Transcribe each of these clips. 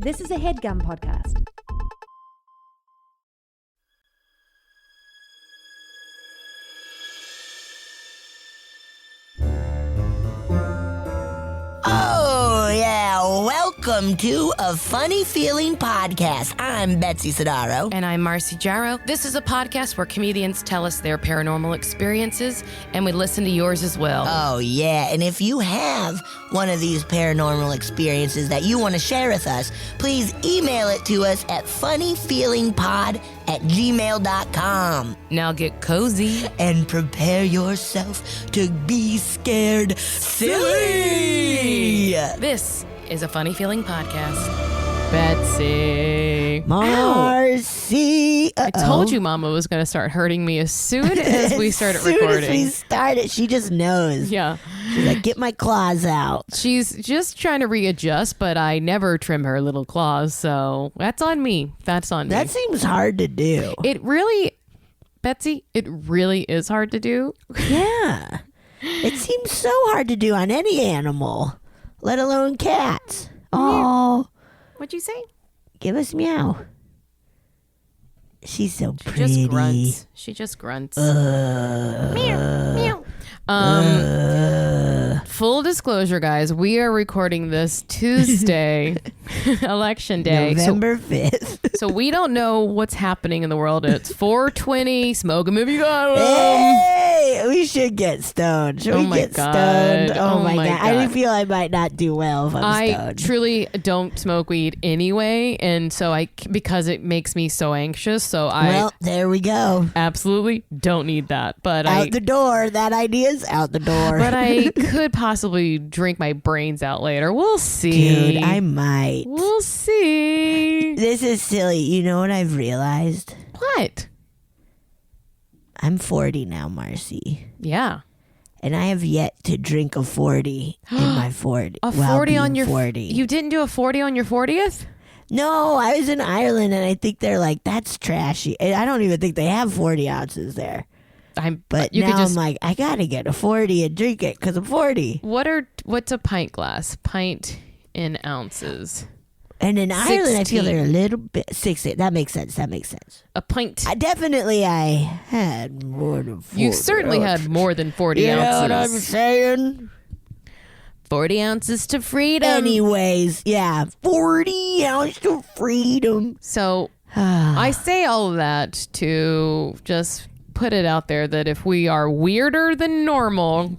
This is a HeadGum podcast. Oh, yeah. Welcome to A Funny Feeling Podcast. I'm Betsy Sidaro. And I'm Marcy Jarrow. This is a podcast where comedians tell us their paranormal experiences, and we listen to yours as well. Oh, yeah. And if you have one of these paranormal experiences that you want to share with us, please email it to us at funnyfeelingpod@gmail.com. Now get cozy. And prepare yourself to be scared silly. This is a Funny Feeling Podcast. Betsy. Marcy. I told you Mama was going to start hurting me as soon as we started recording. As soon as we started, she just knows. Yeah. She's like, get my claws out. She's just trying to readjust, but I never trim her little claws, so that's on me. That's on me. That seems hard to do. It really, Betsy, it really is hard to do. Yeah. It seems so hard to do on any animal, let alone cats. Oh. What'd you say? Give us meow. She's so pretty. Just grunts. She just grunts. Meow, meow. Full disclosure, guys, we are recording this Tuesday, election day. November 5th. So we don't know what's happening in the world. It's 420, smoking movie gun. Hey, we should get stoned. Should we get stoned? Oh my God. I feel I might not do well if I'm I stoned. truly don't smoke weed anyway, and so because it makes me so anxious, so Well, there we go. absolutely don't need that. But Out the door. That idea's out the door. But I could possibly drink my brains out later. We'll see. Dude, I might. We'll see. This is silly. You know what I've realized? What? I'm 40 now, Marcy. Yeah. And I have yet to drink a 40 in my 40. A 40 on your 40. You didn't do a 40 on your 40th? No, I was in Ireland and I think they're like, that's trashy. And I don't even think they have 40 ounces there. But now I'm like, I gotta get a 40 and drink it because I'm 40. What's a pint glass? Pint in ounces. And in Ireland, I feel 16. they're a little bit 60. That makes sense. A pint. I had more than 40. You certainly had more than 40 ounces. You know what I'm saying? 40 ounces to freedom. Anyways, yeah, 40 ounces to freedom. So I say all of that to just put it out there that if we are weirder than normal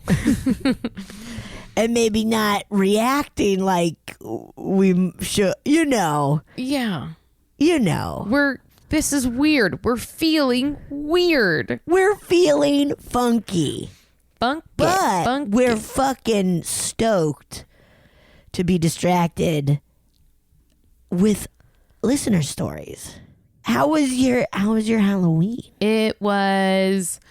and maybe not reacting like we should, yeah, this is weird. We're feeling weird. We're feeling funky. But we're fucking stoked to be distracted with listener stories. How was your Halloween? It was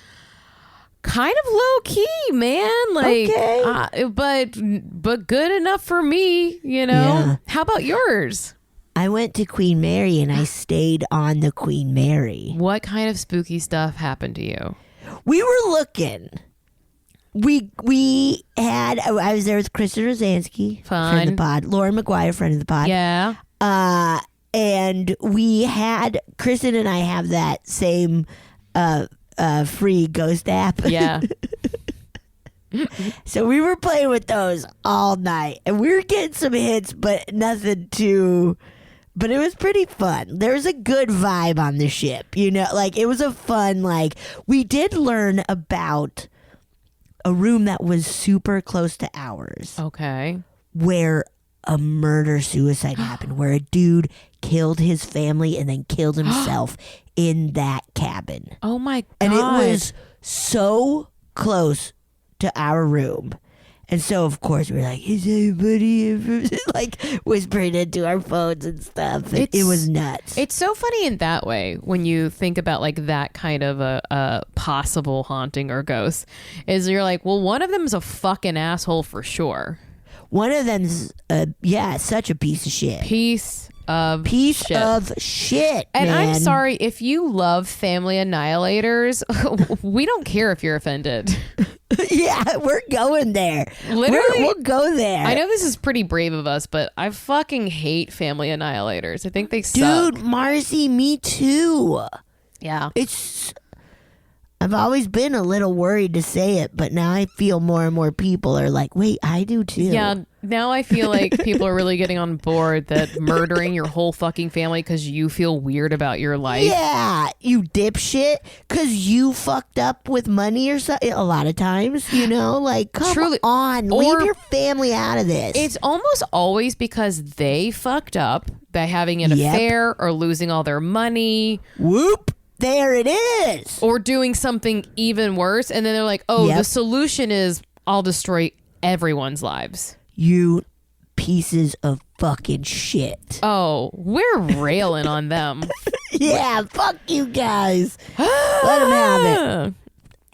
kind of low key, man. Like, okay. But good enough for me, you know. Yeah. How about yours? I went to Queen Mary and I stayed on the Queen Mary. What kind of spooky stuff happened to you? We were looking. We had. I was there with Kristen Rosansky, friend of the pod. Lauren McGuire, friend of the pod. Yeah. And we had, Kristen and I have that same free ghost app. Yeah. So we were playing with those all night. And we were getting some hits, but nothing too... But it was pretty fun. There was a good vibe on the ship. You know, like, it was a fun, like... We did learn about a room that was super close to ours. Okay. Where a murder-suicide happened. Where a dude killed his family and then killed himself in that cabin. Oh my God. And it was so close to our room. And so, of course, we were like, is anybody like whispering into our phones and stuff. It was nuts. It's so funny in that way when you think about like that kind of a possible haunting or ghost is you're like, well, one of them is a fucking asshole for sure. One of them's, such a piece of shit. Piece of Piece shit. of shit, And man. I'm sorry if you love Family Annihilators. We don't care if you're offended. Yeah, we're going there. Literally, we'll go there. I know this is pretty brave of us, but I fucking hate Family Annihilators. I think they suck. Dude, Marcy, me too. Yeah. I've always been a little worried to say it, but now I feel more and more people are like, wait, I do too. Yeah, now I feel like people are really getting on board that murdering your whole fucking family because you feel weird about your life. Yeah, you dipshit, because you fucked up with money or something a lot of times, like, come Truly. on, Or- leave your family out of this. It's almost always because they fucked up by having an Yep. affair or losing all their money Whoop, there it is. or doing something even worse. And then they're like, oh, Yep. the solution is I'll destroy everyone's lives. You pieces of fucking shit. Oh, we're railing on them. Yeah, fuck you guys. Let them have it.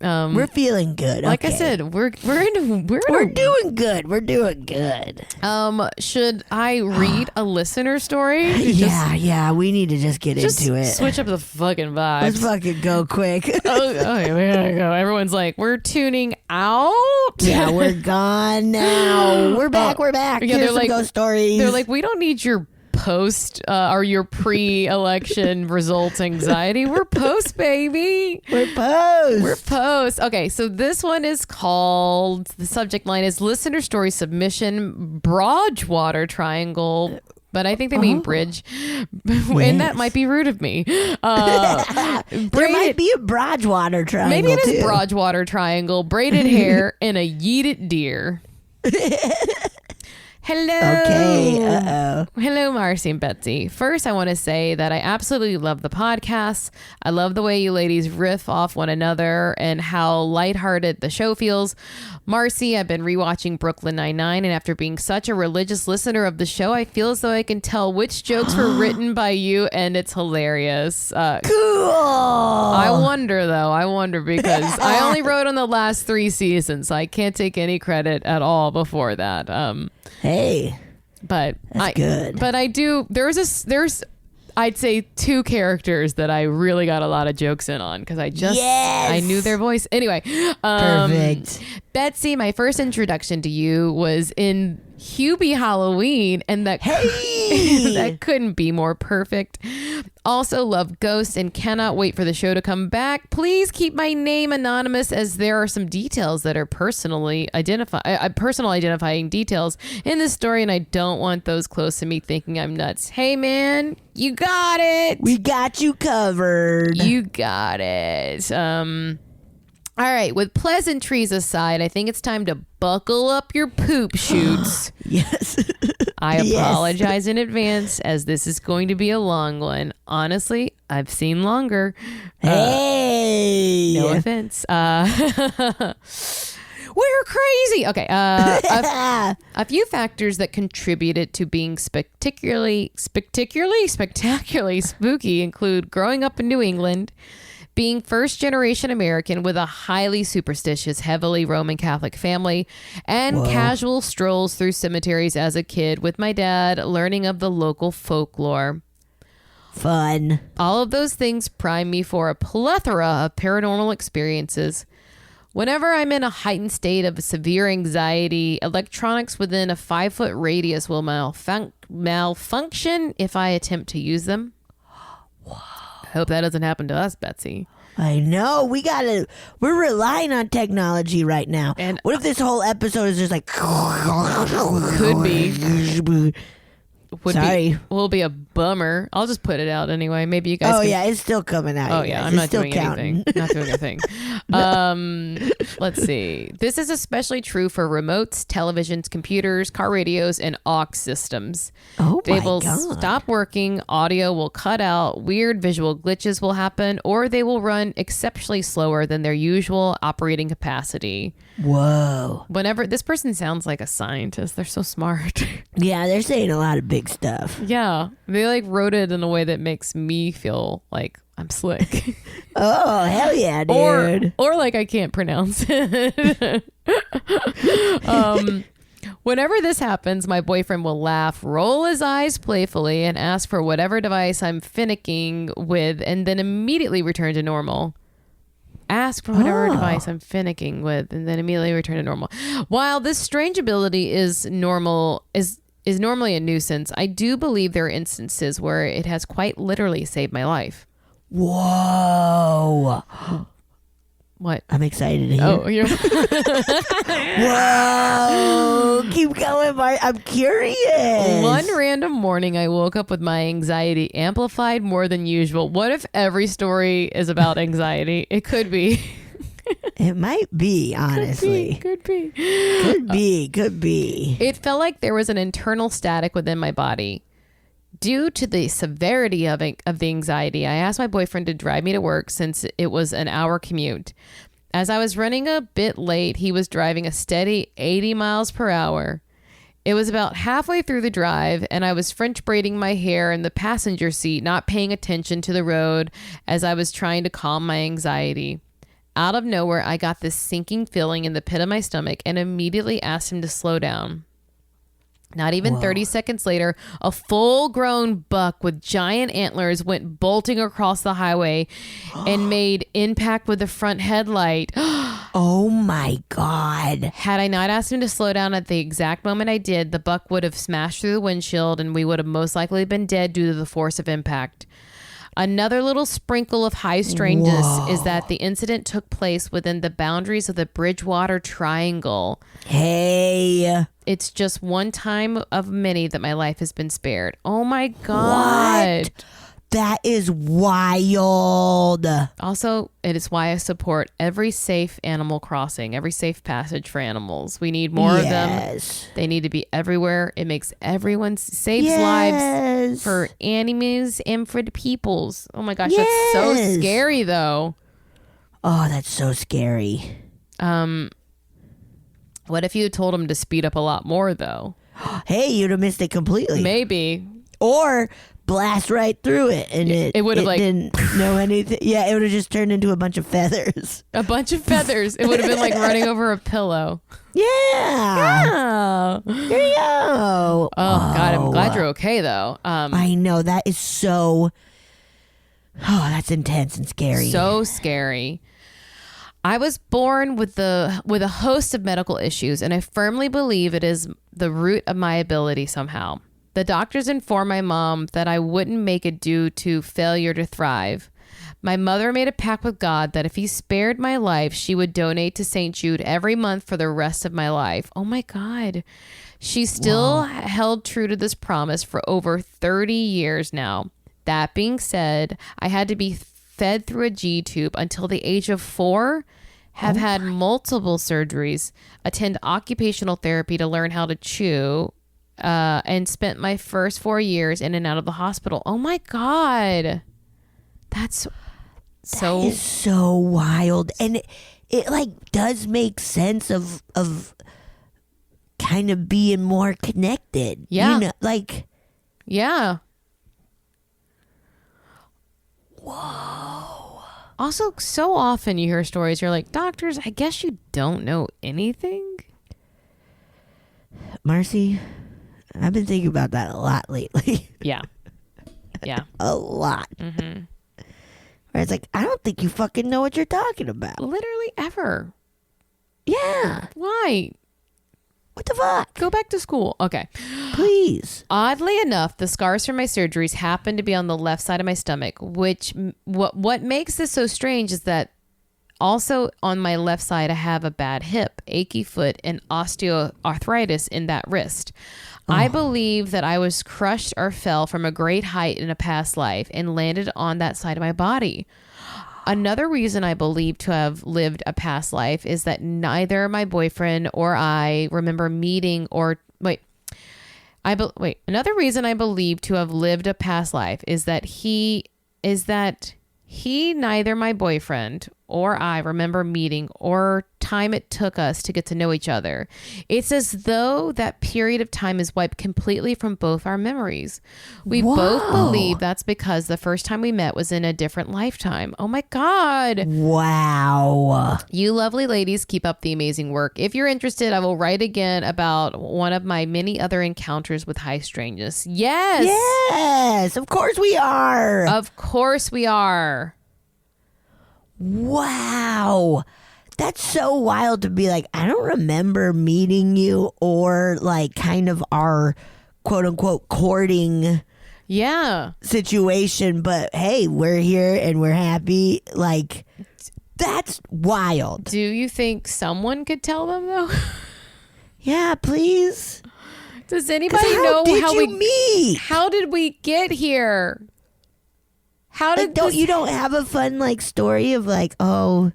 We're feeling good. Like I okay. said, we're doing good. We're doing good. Should I read a listener story? Yeah, we need to just get Just into it. switch up the fucking vibes. Let's fucking go quick. Okay, we gotta go. Everyone's like, we're tuning out. Yeah, we're gone now. We're back. We're back. Yeah, Here's they're some like- ghost stories. They're like, we don't need your post or your pre-election results anxiety. We're post, baby. we're post. We're post. Okay, so this one is called, the subject line is listener story submission, Broadwater Triangle. But I think they mean bridge. And that might be rude of me. There might be a Broadwater triangle. Maybe it is too. Broadwater Triangle, braided hair, and a yeeted deer. Hello. Okay. Uh-oh. Hello, Marcy and Betsy. First, I want to say that I absolutely love the podcast. I love the way you ladies riff off one another and how lighthearted the show feels. Marcy, I've been rewatching Brooklyn Nine-Nine, and after being such a religious listener of the show, I feel as though I can tell which jokes were written by you, and it's hilarious. Cool. I wonder because I only wrote on the last 3 seasons, so I can't take any credit at all before that. Hey, But that's good. But I do. There's I'd say 2 characters that I really got a lot of jokes in on because Yes! I knew their voice. Anyway, Perfect. Betsy, my first introduction to you was in Hubie Halloween, and that Hey! that couldn't be more perfect. Also love Ghosts and cannot wait for the show to come back. Please keep my name anonymous as there are some details that are personal identifying details in this story, and I don't want those close to me thinking I'm nuts. Hey man, you got it. We got you covered. You got it. All right, with pleasantries aside, I think it's time to buckle up your poop chutes. Yes. I Yes. apologize in advance as this is going to be a long one. Honestly, I've seen longer. Hey. No offense. We're crazy. Okay. A few factors that contributed to being spectacularly spooky include growing up in New England, being first-generation American with a highly superstitious, heavily Roman Catholic family, and casual strolls through cemeteries as a kid with my dad, learning of the local folklore. Fun. All of those things prime me for a plethora of paranormal experiences. Whenever I'm in a heightened state of severe anxiety, electronics within a 5-foot radius will malfunction if I attempt to use them. Hope that doesn't happen to us, Betsy. I know. We're relying on technology right now. And what if this whole episode is just like could be. Sorry. Will be a bummer. I'll just put it out anyway. Maybe you guys. Oh can- yeah, it's still coming out. Oh you yeah, guys. I'm It's not still doing counting. anything. Not doing a thing. Let's see. This is especially true for remotes, televisions, computers, car radios, and aux systems. Oh They my will God. stop working, audio will cut out, weird visual glitches will happen, or they will run exceptionally slower than their usual operating capacity. Whoa. Whenever this person sounds like a scientist, they're so smart. Yeah, they're saying a lot of big stuff. Yeah, they like wrote it in a way that makes me feel like I'm slick. Oh hell yeah, dude. or like I can't pronounce it. Whenever this happens, my boyfriend will laugh, roll his eyes playfully, and ask for whatever device I'm finicking with, and then immediately return to normal. Ask for whatever device I'm finicking with, and then immediately return to normal. While this strange ability is normally a nuisance, I do believe there are instances where it has quite literally saved my life. Whoa. What? I'm excited to hear. Oh, you're Whoa. Keep going, Mark. I'm curious. One random morning, I woke up with my anxiety amplified more than usual. What if every story is about anxiety? It could be. It might be, honestly. Could be. Could be. It felt like there was an internal static within my body. Due to the severity of the anxiety, I asked my boyfriend to drive me to work since it was an hour commute. As I was running a bit late, he was driving a steady 80 miles per hour. It was about halfway through the drive, and I was French braiding my hair in the passenger seat, not paying attention to the road as I was trying to calm my anxiety. Out of nowhere, I got this sinking feeling in the pit of my stomach and immediately asked him to slow down. Not even 30 seconds later, a full-grown buck with giant antlers went bolting across the highway and made impact with the front headlight. Oh my God. Had I not asked him to slow down at the exact moment I did, the buck would have smashed through the windshield and we would have most likely been dead due to the force of impact. Another little sprinkle of high strangeness is that the incident took place within the boundaries of the Bridgewater Triangle. Hey. It's just one time of many that my life has been spared. Oh my God. What? That is wild. Also, it is why I support every safe animal crossing, every safe passage for animals. We need more of them. They need to be everywhere. It makes everyone saves lives for animals and for the peoples. Oh my gosh, that's so scary though. Oh, that's so scary. What if you told them to speed up a lot more though? Hey, you'd have missed it completely. Maybe. Or blast right through it and it would have didn't know anything. Yeah, it would have just turned into a bunch of feathers. A bunch of feathers. It would have been like running over a pillow. Yeah. There you go. Oh God, I'm glad you're okay though. I know, that is so that's intense and scary. So scary. I was born with a host of medical issues, and I firmly believe it is the root of my ability somehow. The doctors informed my mom that I wouldn't make it due to failure to thrive. My mother made a pact with God that if he spared my life, she would donate to St. Jude every month for the rest of my life. Oh my God. She still held true to this promise for over 30 years now. That being said, I had to be fed through a G tube until the age of 4, have had multiple surgeries, attend occupational therapy to learn how to chew, and spent my first 4 years in and out of the hospital. Oh my God. That is so wild. And it like does make sense of kind of being more connected. Yeah. You know, like. Yeah. Whoa. Also, so often you hear stories, you're like, doctors, I guess you don't know anything. Marcy, I've been thinking about that a lot lately. Yeah. Yeah. A lot. Mm-hmm. Where it's like, I don't think you fucking know what you're talking about. Literally ever. Yeah. Why? What the fuck? Go back to school. Okay. Please. Oddly enough, the scars from my surgeries happen to be on the left side of my stomach, which what makes this so strange is that also on my left side, I have a bad hip, achy foot, and osteoarthritis in that wrist. I believe that I was crushed or fell from a great height in a past life and landed on that side of my body. Another reason I believe to have lived a past life is that neither my boyfriend or I remember meeting another reason I believe to have lived a past life is that neither my boyfriend or I remember meeting or time it took us to get to know each other. It's as though that period of time is wiped completely from both our memories. We both believe that's because the first time we met was in a different lifetime. Oh my God. Wow. You lovely ladies keep up the amazing work. If you're interested, I will write again about one of my many other encounters with high strangeness. Yes. Yes, of course we are. Of course we are. Wow. That's so wild to be like, I don't remember meeting you or like kind of our quote unquote courting situation, but hey, we're here and we're happy. Like, that's wild. Do you think someone could tell them though? Yeah, please. Does anybody know how we meet? How did we get here? How did you don't have a fun like story of like, oh,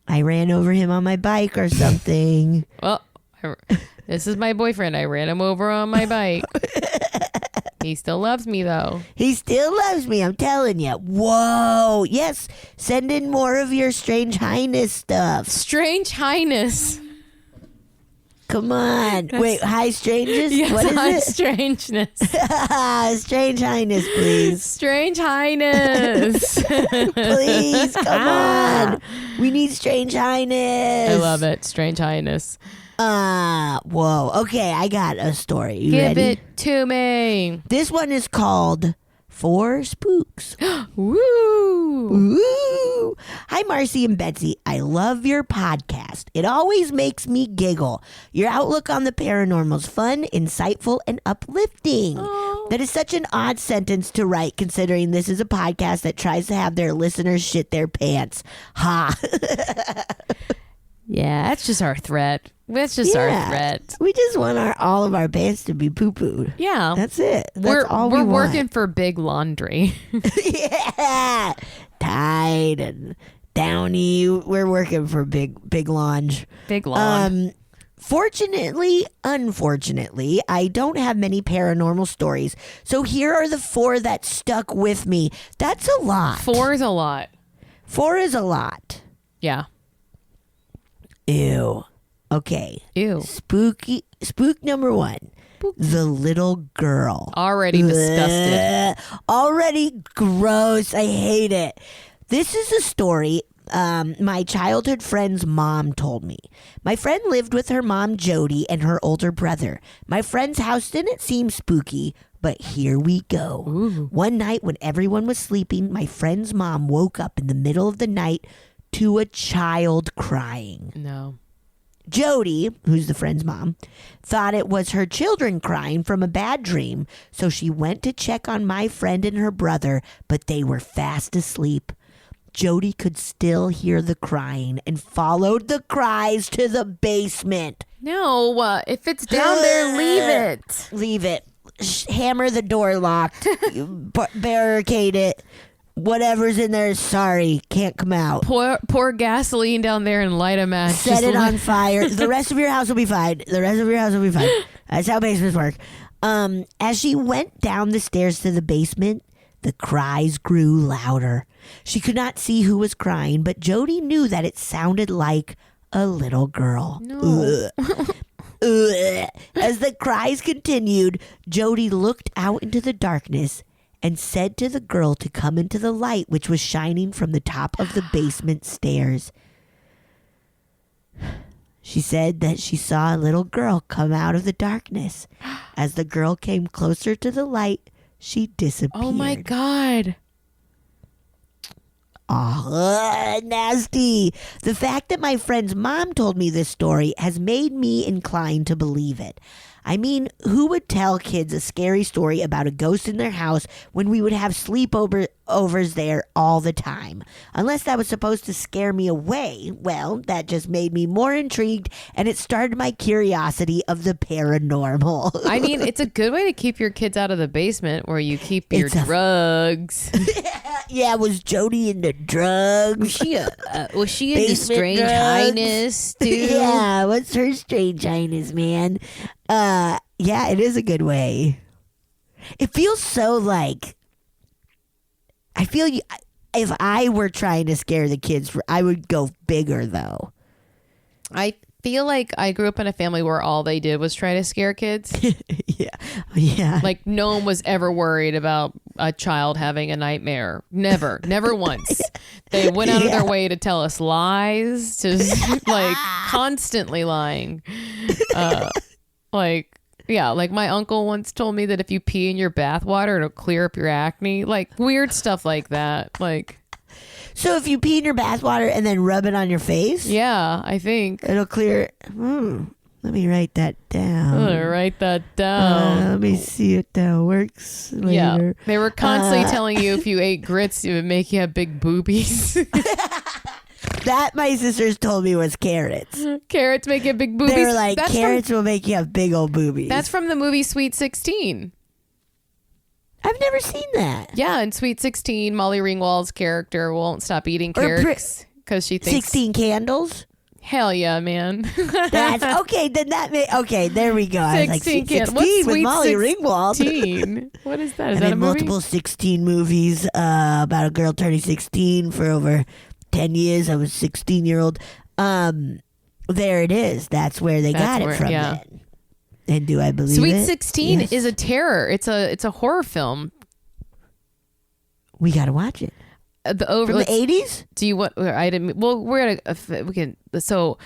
I ran over him on my bike or something. Well, this is my boyfriend. I ran him over on my bike. He still loves me though. He still loves me, I'm telling you. Whoa. Yes, send in more of your Strange Highness stuff. Strange Highness. Come on. Wait, high strangeness? Yes, what is high it? strangeness. Strange Highness, please. Strange Highness. Please, come on. We need Strange Highness. I love it. Strange Highness. Whoa. Okay, I got a story. You Give ready? it to me. This one is called Four Spooks. Woo. Woo! Hi, Marcy and Betsy. I love your podcast. It always makes me giggle. Your outlook on the paranormal is fun, insightful, and uplifting. Oh. That is such an odd sentence to write, considering this is a podcast that tries to have their listeners shit their pants. Ha! Yeah, that's just our threat. That's just our threat. We just want all of our pants to be poo-pooed. Yeah. That's it. That's all we we're want. working for big laundry. Yeah. Tide and Downy. We're working for big launch. Big lawn. Fortunately, unfortunately, I don't have many paranormal stories. So here are the 4 that stuck with me. That's a lot. 4 is a lot. 4 is a lot. Yeah. Ew. Okay. Ew. Spook number 1. The little girl. Already disgusted. Already gross. I hate it. This is a story my childhood friend's mom told me. My friend lived with her mom, Jody, and her older brother. My friend's house didn't seem spooky, but here we go. Ooh. One night when everyone was sleeping, my friend's mom woke up in the middle of the night to a child crying. No. Jody, who's the friend's mom, thought it was her children crying from a bad dream, so she went to check on my friend and her brother, but they were fast asleep. Jody could still hear the crying and followed the cries to the basement. No, if it's down there, leave it. Leave it. Hammer the door locked. Barricade it. Whatever's in there is sorry. Can't come out. Pour gasoline down there and light a match. Set it on fire. The rest of your house will be fine. That's how basements work. As she went down the stairs to the basement, the cries grew louder. She could not see who was crying, but Jody knew that it sounded like a little girl. No. As the cries continued, Jody looked out into the darkness and said to the girl to come into the light which was shining from the top of the basement stairs. She said that she saw a little girl come out of the darkness. As the girl came closer to the light, she disappeared. Oh my God. Oh, nasty. The fact that my friend's mom told me this story has made me inclined to believe it. I mean, who would tell kids a scary story about a ghost in their house when we would have sleepovers there all the time? Unless that was supposed to scare me away. Well, that just made me more intrigued, and it started my curiosity of the paranormal. I mean, it's a good way to keep your kids out of the basement where you keep your drugs. Yeah, was Jody into drugs? Was she into Basement Strange drugs? Highness too? Yeah, what's her Strange Highness, man? Yeah, it is a good way. It feels so like, I feel if I were trying to scare the kids, I would go bigger though. I feel like I grew up in a family where all they did was try to scare kids. Yeah. Like no one was ever worried about a child having a nightmare. Never once. They went out of their way to tell us lies, to like constantly lying. Like my uncle once told me that if you pee in your bathwater, it'll clear up your acne. Like weird stuff like that. Like, so if you pee in your bathwater and then rub it on your face, yeah, I think it'll clear. Let me write that down. Let me see if that works later. Yeah, they were constantly telling you if you ate grits, it would make you have big boobies. That my sisters told me was carrots. Carrots make you have big boobies. They were like, carrots will make you have big old boobies. That's from the movie Sweet 16. I've never seen that. Yeah, in Sweet 16, Molly Ringwald's character won't stop eating carrots because she thinks 16 candles. Hell yeah, man. That's okay. Then okay, there we go. I was like, 16 with Molly Ringwald. What is that? Is I'm that in a movie? multiple 16 movies about a girl turning 16 for over 10 years. I was 16-year-old. There it is. That's where they got it from. Yeah. Then. And do I believe Sweet it? 16 Yes. is a terror. It's a horror film. We got to watch it. From the 80s? Do you want? I didn't. Well, we're gonna. We can. So,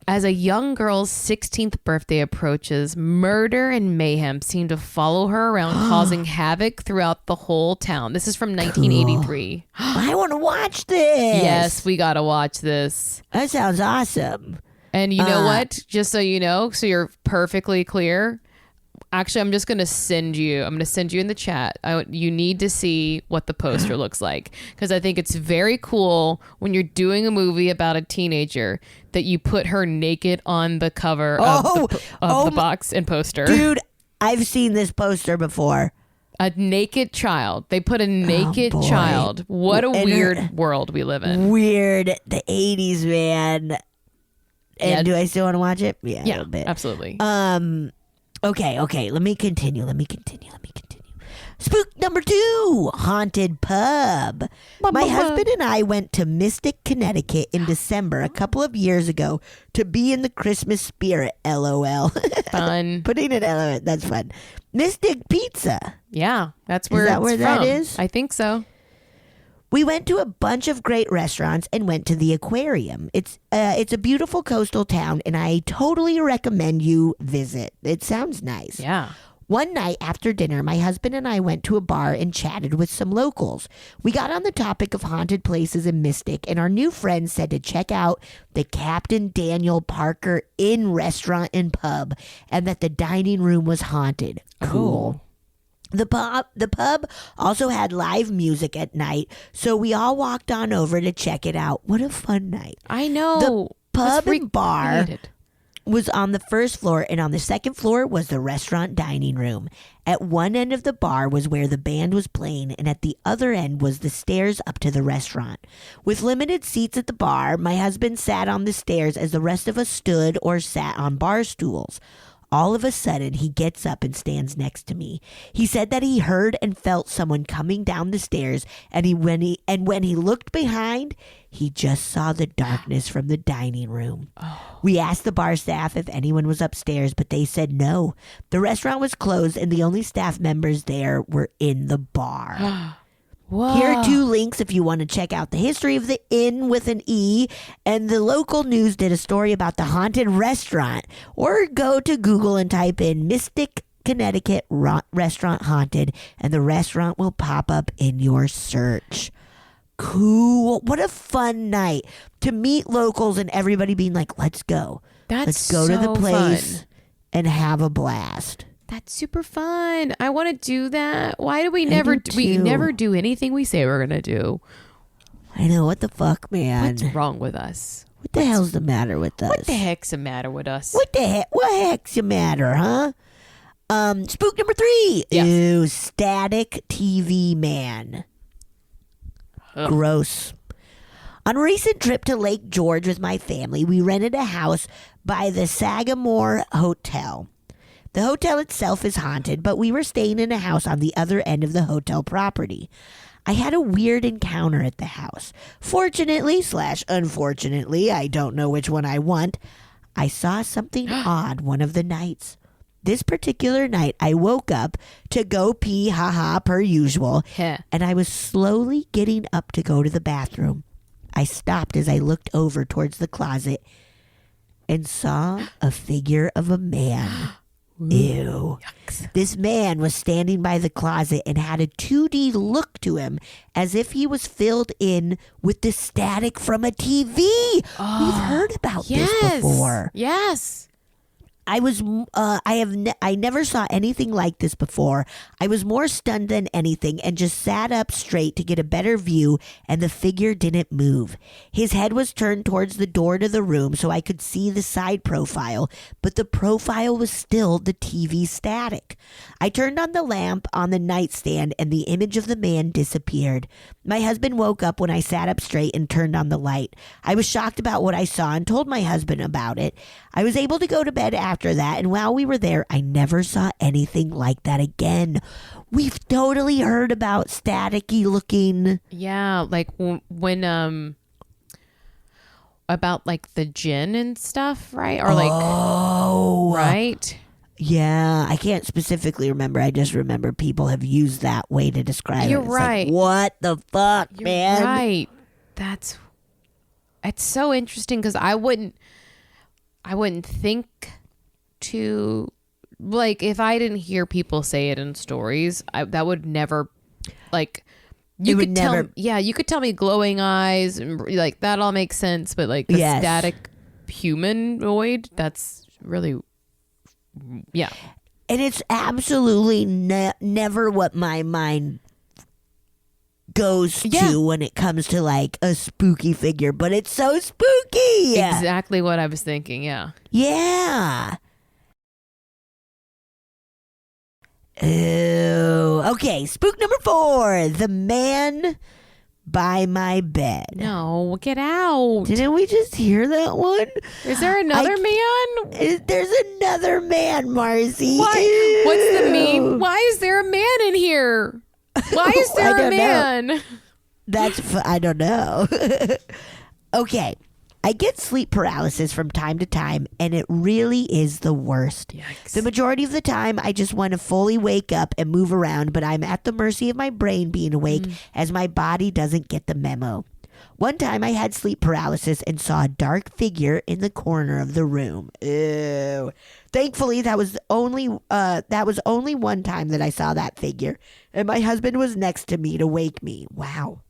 as a young girl's 16th birthday approaches, murder and mayhem seem to follow her around, causing havoc throughout the whole town. This is from 1983. I want to watch this. Yes, we gotta watch this. That sounds awesome. And you know what? Just so you know, so you're perfectly clear. Actually, I'm just going to send you in the chat. You need to see what the poster looks like, because I think it's very cool when you're doing a movie about a teenager that you put her naked on the cover of the box and poster. Dude, I've seen this poster before. A naked child. They put a naked child. What a weird world we live in. Weird. The 80s, man. And Yeah. do I still want to watch it? Yeah, a little bit. Absolutely. Okay. Let me continue. Spook number 2, Haunted Pub. My husband and I went to Mystic, Connecticut in December a couple of years ago to be in the Christmas spirit, LOL. Fun. Putting it LOL, that's fun. Mystic Pizza. Yeah, that's where that where it's that from. is? I think so. We went to a bunch of great restaurants and went to the aquarium. It's a beautiful coastal town, and I totally recommend you visit. It sounds nice. Yeah. One night after dinner, my husband and I went to a bar and chatted with some locals. We got on the topic of haunted places in Mystic, and our new friend said to check out the Captain Daniel Parker Inn restaurant and pub, and that the dining room was haunted. Cool. The pub also had live music at night, so we all walked on over to check it out. What a fun night. I know. The pub and bar recreated. was on the first floor, and on the second floor was the restaurant dining room. At one end of the bar was where the band was playing, and at the other end was the stairs up to the restaurant. With limited seats at the bar, my husband sat on the stairs as the rest of us stood or sat on bar stools. All of a sudden, he gets up and stands next to me. He said that he heard and felt someone coming down the stairs, and when he looked behind, he just saw the darkness from the dining room. We asked the bar staff if anyone was upstairs, but they said no. The restaurant was closed, and the only staff members there were in the bar. Whoa. Here are 2 links if you want to check out the history of the inn with an E, and the local news did a story about the haunted restaurant. Or go to Google and type in Mystic, Connecticut restaurant haunted, and the restaurant will pop up in your search. Cool. What a fun night to meet locals and everybody being like, let's go. Let's go to the place and have a blast. That's super fun. I want to do that. Why do we never do anything we say we're going to do? I know. What the fuck, man? What's wrong with us? What the hell's the matter with us? What the heck's the matter with us? What the heck? What heck's the matter, huh? Spook number 3. Yes. Ew, static TV man. Ugh. Gross. On a recent trip to Lake George with my family, we rented a house by the Sagamore Hotel. The hotel itself is haunted, but we were staying in a house on the other end of the hotel property. I had a weird encounter at the house. Fortunately / unfortunately, I don't know which one I want, I saw something odd one of the nights. This particular night, I woke up to go pee, haha, per usual, and I was slowly getting up to go to the bathroom. I stopped as I looked over towards the closet and saw a figure of a man. Ew. Yucks. This man was standing by the closet and had a 2D look to him as if he was filled in with the static from a TV. We've heard about this before. Yes. I never saw anything like this before. I was more stunned than anything and just sat up straight to get a better view, and the figure didn't move. His head was turned towards the door to the room so I could see the side profile, but the profile was still the TV static. I turned on the lamp on the nightstand and the image of the man disappeared. My husband woke up when I sat up straight and turned on the light. I was shocked about what I saw and told my husband about it. I was able to go to bed after that, and while we were there, I never saw anything like that again. We've totally heard about staticky looking. Yeah, like when about like the gin and stuff, right? Or like right? Yeah, I can't specifically remember. I just remember people have used that way to describe You're it. It's right. Like, what the fuck, You're man? right. It's so interesting because I wouldn't think to, like, if I didn't hear people say it in stories, that would never, like, you could tell me glowing eyes and like that all makes sense, but like the static humanoid, that's really, yeah. And it's absolutely never what my mind goes to when it comes to like a spooky figure, but it's so spooky. Exactly what I was thinking. Yeah. Ew. Okay, spook number 4, the man by my bed. No, get out. Didn't we just hear that one? Is there another man? There's another man, Marcy. Why? What's the meme? Why is there a man in here? Why is there a man? I don't know. Okay. I get sleep paralysis from time to time, and it really is the worst. Yikes. The majority of the time, I just want to fully wake up and move around, but I'm at the mercy of my brain being awake as my body doesn't get the memo. One time, I had sleep paralysis and saw a dark figure in the corner of the room. Ew. Thankfully, that was only one time that I saw that figure, and my husband was next to me to wake me. Wow.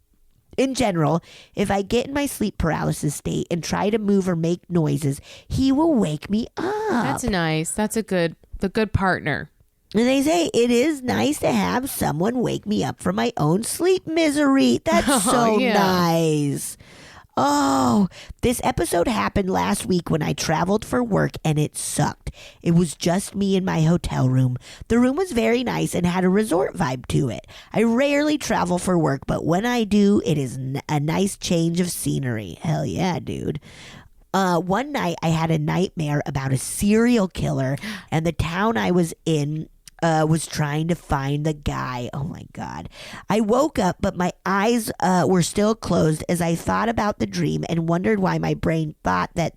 In general, if I get in my sleep paralysis state and try to move or make noises, he will wake me up. That's nice. That's the good partner. And they say it is nice to have someone wake me up from my own sleep misery. That's so nice. Oh, this episode happened last week when I traveled for work and it sucked. It was just me in my hotel room. The room was very nice and had a resort vibe to it. I rarely travel for work, but when I do, it is a nice change of scenery. Hell yeah, dude. One night I had a nightmare about a serial killer, and the town I was in was trying to find the guy. Oh my God. I woke up, but my eyes were still closed as I thought about the dream and wondered why my brain thought that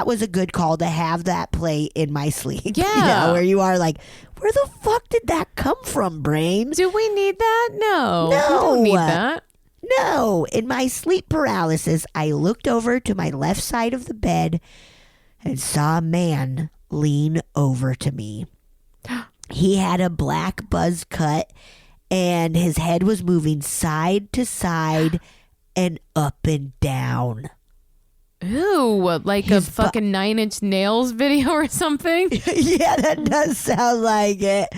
was a good call to have that play in my sleep. Yeah. You know, where you are like, where the fuck did that come from, brain? Do we need that? No. No. We don't need that. No. In my sleep paralysis, I looked over to my left side of the bed and saw a man lean over to me. He had a black buzz cut, and his head was moving side to side and up and down. Ooh, like a fucking 9 Inch Nails video or something? Yeah, that does sound like it.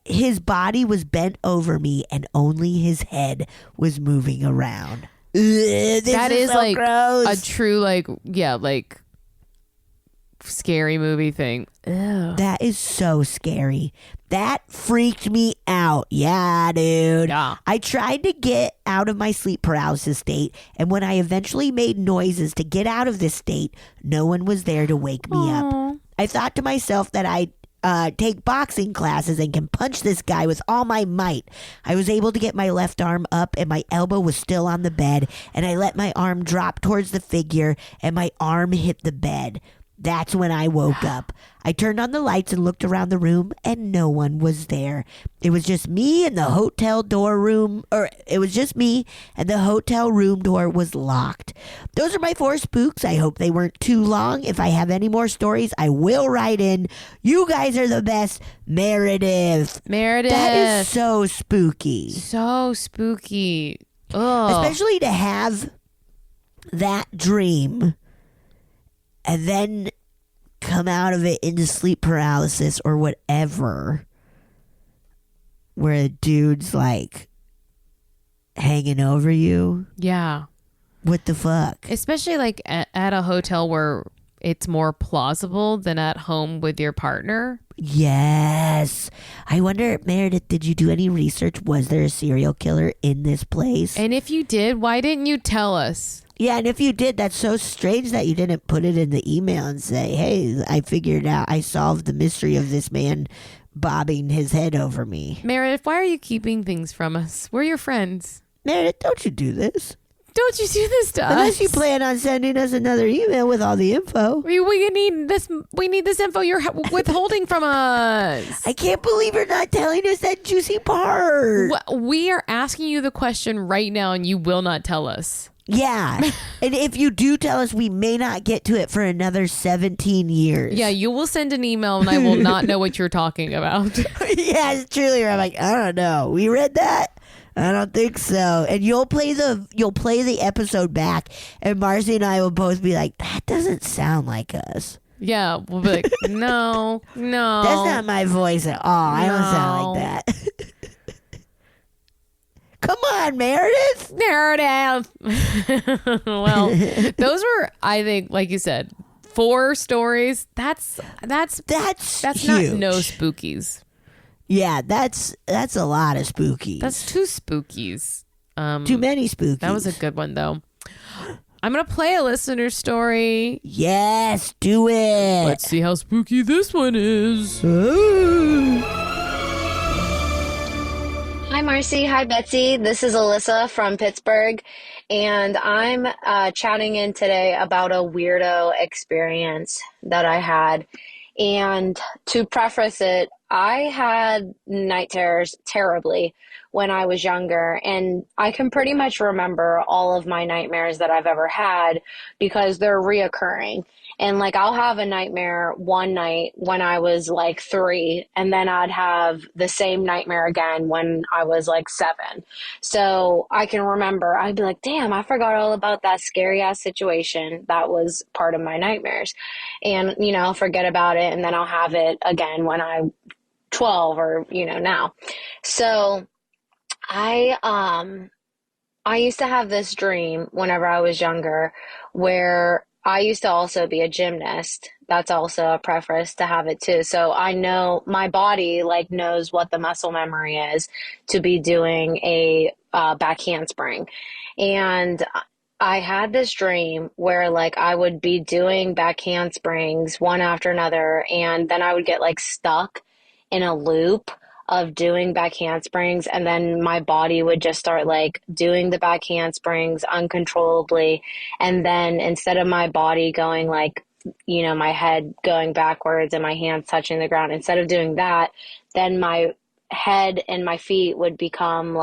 His body was bent over me, and only his head was moving around. That is so like gross. A true, like scary movie thing. Ew. That is so scary. That freaked me out. Yeah, dude. Yeah. I tried to get out of my sleep paralysis state, and when I eventually made noises to get out of this state, no one was there to wake me up. I thought to myself that take boxing classes and can punch this guy with all my might. I was able to get my left arm up and my elbow was still on the bed, and I let my arm drop towards the figure and my arm hit the bed. That's when I woke up. I turned on the lights and looked around the room, and no one was there. It was just me and the hotel room door was locked. Those are my 4 spooks. I hope they weren't too long. If I have any more stories, I will write in. You guys are the best. Meredith. That is so spooky. So spooky. Ugh. Especially to have that dream and then come out of it into sleep paralysis or whatever, where a dude's like hanging over you. Yeah. What the fuck? Especially like at a hotel where it's more plausible than at home with your partner. Yes. I wonder, Meredith, did you do any research? Was there a serial killer in this place? And if you did, why didn't you tell us? Yeah, and if you did, that's so strange that you didn't put it in the email and say, hey, I figured out, I solved the mystery of this man bobbing his head over me. Meredith, why are you keeping things from us? We're your friends. Meredith, don't you do this. Don't you do this to us? Unless you plan on sending us another email with all the info. We need this. We need this info you're withholding from us. I can't believe you're not telling us that juicy part. We are asking you the question right now, and you will not tell us. Yeah. And if you do tell us, we may not get to it for another 17 years. Yeah, you will send an email and I will not know what you're talking about. Yeah, it's truly. I'm like, I don't know. We read that? I don't think so. And you'll play the episode back, and Marcy and I will both be like, that doesn't sound like us. Yeah, we'll be like, no. That's not my voice at all. I don't sound like that. Come on, Meredith. Well, those were, I think, like you said, 4 stories. That's huge. not no spookies. Yeah, that's a lot of spookies. That's 2 spookies. Too many spookies. That was a good one, though. I'm going to play a listener story. Yes, do it. Let's see how spooky this one is. Ooh. Hi, Marcy. Hi, Betsy. This is Alyssa from Pittsburgh, and I'm chatting in today about a weirdo experience that I had. And to preface it, I had night terrors terribly when I was younger, and I can pretty much remember all of my nightmares that I've ever had because they're reoccurring. And like, I'll have a nightmare one night when I was like 3, and then I'd have the same nightmare again when I was like 7. So I can remember, I'd be like, damn, I forgot all about that scary ass situation that was part of my nightmares. And, I'll forget about it, and then I'll have it again when I'm 12 or, now. So I used to have this dream whenever I was younger where I used to also be a gymnast. That's also a preface to have it too. So I know my body knows what the muscle memory is to be doing a back handspring. And I had this dream where I would be doing back handsprings one after another, and then I would get stuck in a loop of doing back handsprings, and then my body would just start doing the back handsprings uncontrollably, and then instead of my body going my head going backwards and my hands touching the ground, instead of doing that, then my head and my feet would become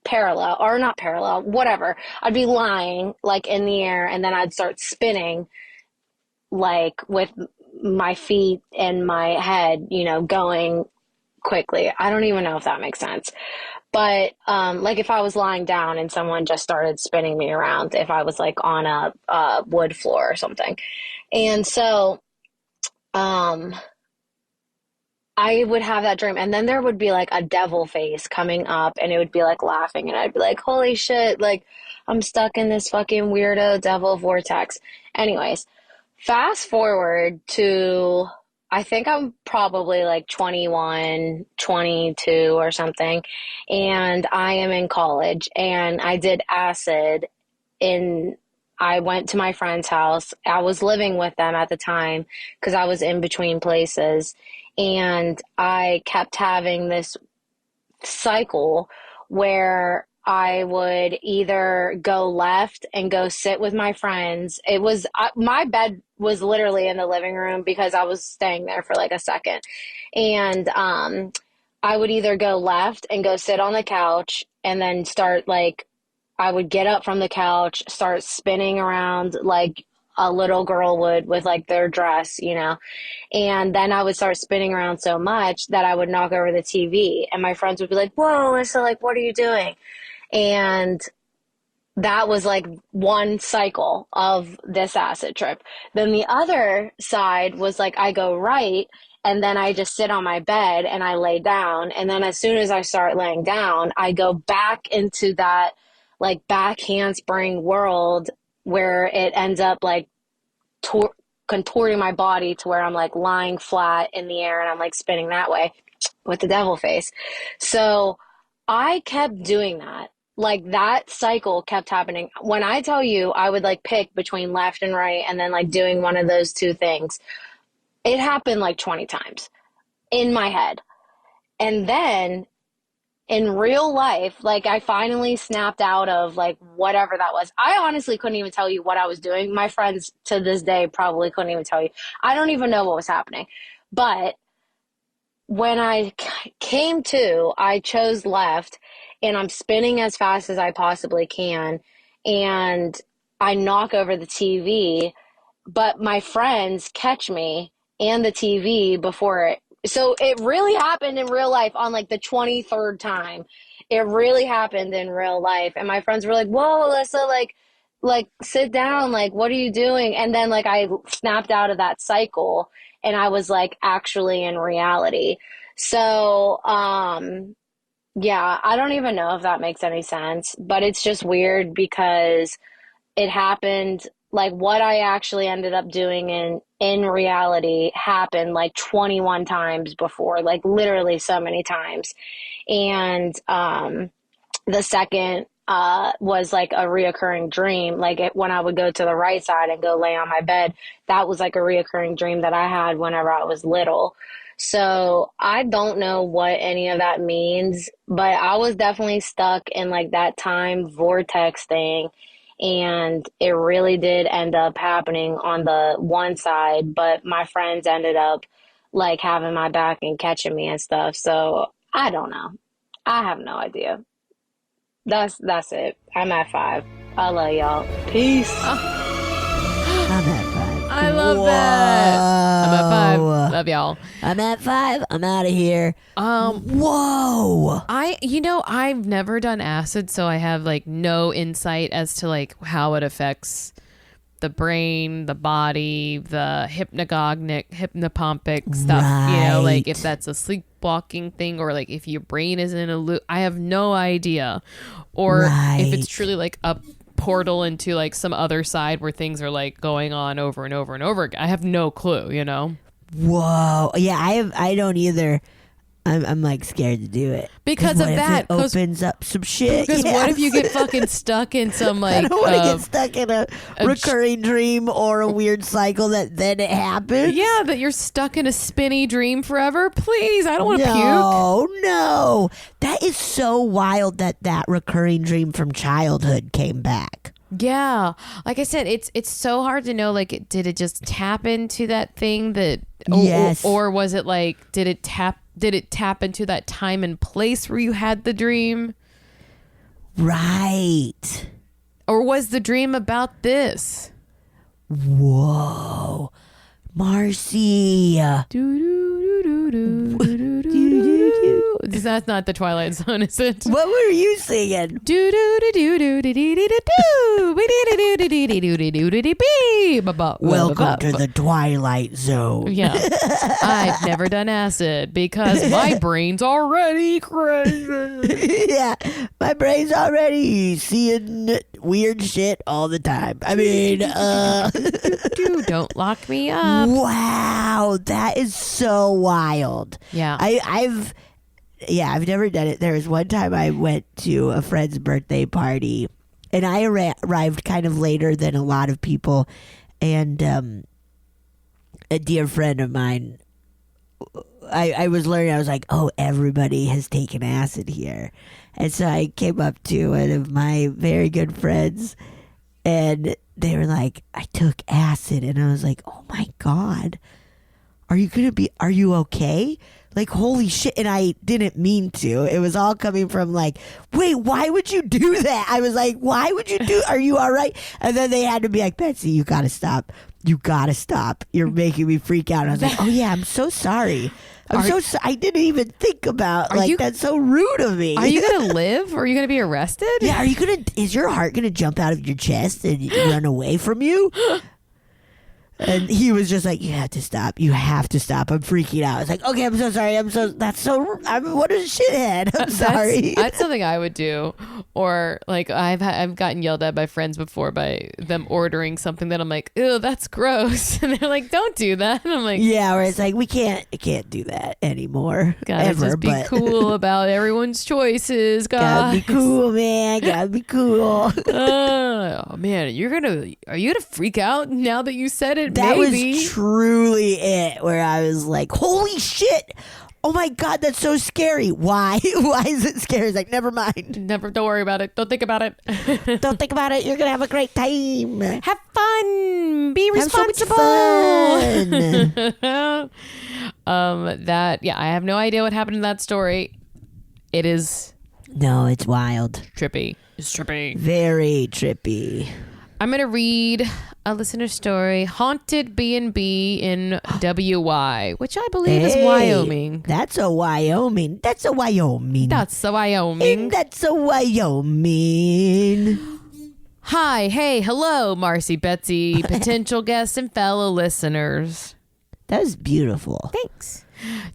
parallel, or not parallel, whatever. I'd be lying in the air, and then I'd start spinning with my feet and my head, going quickly. I don't even know if that makes sense. But if I was lying down and someone just started spinning me around, if I was on a wood floor or something. And so I would have that dream, and then there would be a devil face coming up, and it would be laughing, and I'd be like, holy shit, I'm stuck in this fucking weirdo devil vortex. Anyways, fast forward to, I think I'm probably 21, 22 or something, and I am in college, and I did acid in I went to my friend's house. I was living with them at the time because I was in between places. And I kept having this cycle where I would either go left and go sit with my friends. My bed was literally in the living room because I was staying there for like a second. And I would either go left and go sit on the couch and then start like, I would get up from the couch, start spinning around like a little girl would with like their dress, and then I would start spinning around so much that I would knock over the TV. And my friends would be like, whoa, Alyssa, like, what are you doing? And that was like one cycle of this acid trip. Then the other side was like, I go right and then I just sit on my bed and I lay down. And then as soon as I start laying down, I go back into that like back handspring world where it ends up like contorting my body to where I'm like lying flat in the air and I'm like spinning that way with the devil face. So I kept doing that. Like that cycle kept happening. When I tell you I would like pick between left and right and then like doing one of those two things, it happened like 20 times in my head. And then in real life, like I finally snapped out of like whatever that was. I honestly couldn't even tell you what I was doing. My friends to this day probably couldn't even tell you. I don't even know what was happening. But when I came to, I chose left and I'm spinning as fast as I possibly can. And I knock over the TV, but my friends catch me and the TV before it. So it really happened in real life on like the 23rd time. It really happened in real life. And my friends were like, whoa, Alyssa, like sit down. Like, what are you doing? And then like I snapped out of that cycle and I was like actually in reality. So, yeah, I don't even know if that makes any sense, but it's just weird because it happened like what I actually ended up doing in reality happened like 21 times before, like literally so many times. And the second was like a reoccurring dream. Like when I would go to the right side and go lay on my bed, that was like a reoccurring dream that I had whenever I was little. So I don't know what any of that means, but I was definitely stuck in like that time vortex thing. And it really did end up happening on the one side, but my friends ended up like having my back and catching me and stuff. So I don't know. I have no idea. That's it. I'm at 5. I love y'all. Peace. I'm at 5. I love that. I'm at 5. Love y'all. I'm at 5. I'm out of here. Whoa. I've never done acid, so I have like no insight as to like how it affects the brain, the body, the hypnopompic stuff. Right. Like if that's a sleepwalking thing or like if your brain is in a loop. I have no idea. Or if it's truly like a portal into like some other side where things are like going on over and over and over again. I have no clue, Whoa. Yeah, I don't either. I'm like scared to do it. Because of that. It opens up some shit. Because what if you get fucking stuck in some like... I don't want to get stuck in a recurring dream or a weird cycle that then it happens. Yeah, that you're stuck in a spinny dream forever. Please, I don't want to puke. No. That is so wild that recurring dream from childhood came back. Yeah. Like I said, it's so hard to know, like, did it just tap into that thing that... Yes. Or was it like, did it tap into that time and place where you had the dream? Right. Or was the dream about this? Whoa. Marcy. That's not the Twilight Zone, is it? What were you singing? Welcome to the Twilight Zone. Yeah. I've never done acid because my brain's already crazy. Yeah, my brain's already seeing weird shit all the time. I mean, don't lock me up. Wow, that is so wild. Yeah. I've never done it. There was one time I went to a friend's birthday party and I arrived kind of later than a lot of people, and a dear friend of mine, I was learning, I was like, oh, everybody has taken acid here. And so I came up to one of my very good friends, and they were like, I took acid. And I was like, oh my God, are you okay? Like, holy shit. And I didn't mean to. It was all coming from like, wait, why would you do that? I was like, why would you are you all right? And then they had to be like, Betsy, you got to stop. You got to stop. You're making me freak out. And I was like, oh yeah, I'm so sorry. I didn't even think about, like, that's so rude of me. Are you going to live or are you going to be arrested? Yeah, is your heart going to jump out of your chest and run away from you? And he was just like, you have to stop. You have to stop. I'm freaking out. I was like, okay, I'm so sorry. I'm what a shithead. I'm sorry. That's something I would do. Or like I've gotten yelled at by friends before by them ordering something that I'm like, ew, that's gross. And they're like, don't do that. And I'm like, yeah, where it's like, we can't do that anymore. Gotta just be cool about everyone's choices, guys. Gotta be cool, man. Gotta be cool. Oh man, are you gonna freak out now that you said it? That Maybe. was truly it, where I was like, holy shit. Oh my God, that's so scary. Why? Why is it scary? It's like, never mind. Don't worry about it. Don't think about it. Don't think about it. You're going to have a great time. Have fun. Be responsible. Have so much fun. I have no idea what happened in that story. It is. No, it's wild. Trippy. It's trippy. Very trippy. I'm going to read a listener story. Haunted B&B in WY, which I believe is Wyoming. That's a Wyoming. That's a Wyoming. Hi, hey, hello, Marcy, Betsy, potential guests and fellow listeners. That was beautiful. Thanks.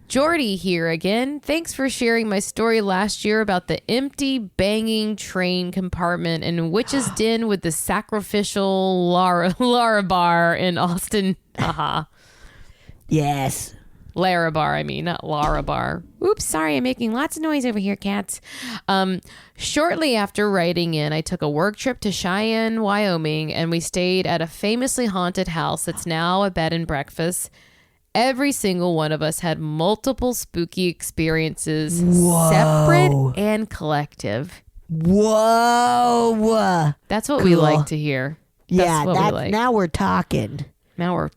Jordy here again. Thanks for sharing my story last year about the empty, banging train compartment in Witch's Den with the sacrificial Lara bar in Austin. Haha. Yes. Lara bar, I mean, not Lara bar. Oops, sorry, I'm making lots of noise over here, cats. Shortly after writing in, I took a work trip to Cheyenne, Wyoming, and we stayed at a famously haunted house that's now a bed and breakfast. Every single one of us had multiple spooky experiences, separate and collective. Whoa. That's what we like to hear. That's what we like. Now we're talking. Here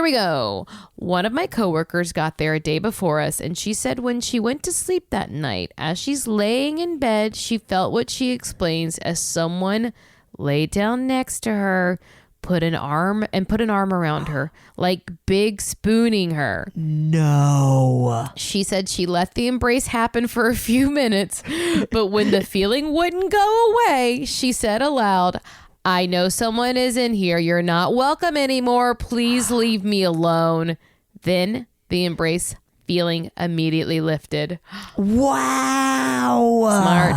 we go. One of my coworkers got there a day before us, and she said when she went to sleep that night, as she's laying in bed, she felt what she explains as someone laid down next to her, put an arm around her, like big spooning her. No. She said she let the embrace happen for a few minutes, but when the feeling wouldn't go away, she said aloud, I know someone is in here. You're not welcome anymore. Please leave me alone. Then the embrace feeling immediately lifted. Wow.